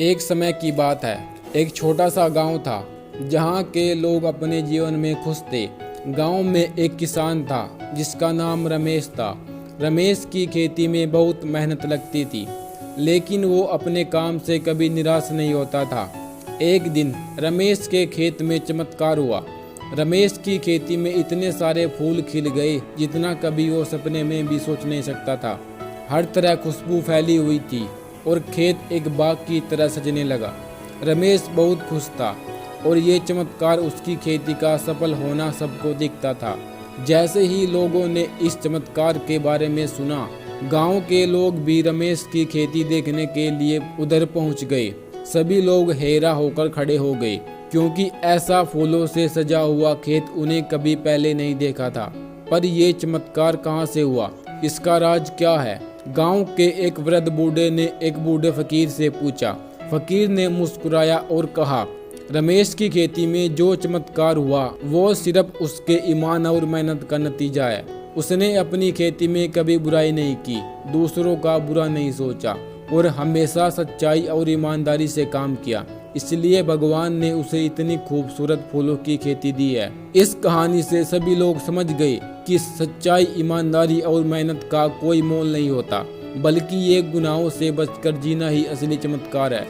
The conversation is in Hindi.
एक समय की बात है। एक छोटा सा गांव था जहां के लोग अपने जीवन में खुश थे। गांव में एक किसान था जिसका नाम रमेश था। रमेश की खेती में बहुत मेहनत लगती थी, लेकिन वो अपने काम से कभी निराश नहीं होता था। एक दिन रमेश के खेत में चमत्कार हुआ। रमेश की खेती में इतने सारे फूल खिल गए जितना कभी वो सपने में भी सोच नहीं सकता था। हर तरह खुशबू फैली हुई थी और खेत एक बाग की तरह सजने लगा। रमेश बहुत खुश था और ये चमत्कार उसकी खेती का सफल होना सबको दिखता था। जैसे ही लोगों ने इस चमत्कार के बारे में सुना, गांव के लोग भी रमेश की खेती देखने के लिए उधर पहुंच गए। सभी लोग हैरान होकर खड़े हो गए, क्योंकि ऐसा फूलों से सजा हुआ खेत उन्हें कभी पहले नहीं देखा था। पर यह चमत्कार कहां से हुआ? इसका राज क्या है? गांव के एक वृद्ध बूढ़े ने एक बूढ़े फकीर से पूछा। फकीर ने मुस्कुराया और कहा, रमेश की खेती में जो चमत्कार हुआ वो सिर्फ उसके ईमान और मेहनत का नतीजा है। उसने अपनी खेती में कभी बुराई नहीं की, दूसरों का बुरा नहीं सोचा और हमेशा सच्चाई और ईमानदारी से काम किया। इसलिए भगवान ने उसे इतनी खूबसूरत फूलों की खेती दी है। इस कहानी से सभी लोग समझ गए कि सच्चाई, ईमानदारी और मेहनत का कोई मोल नहीं होता, बल्कि ये गुनाहों से बचकर जीना ही असली चमत्कार है।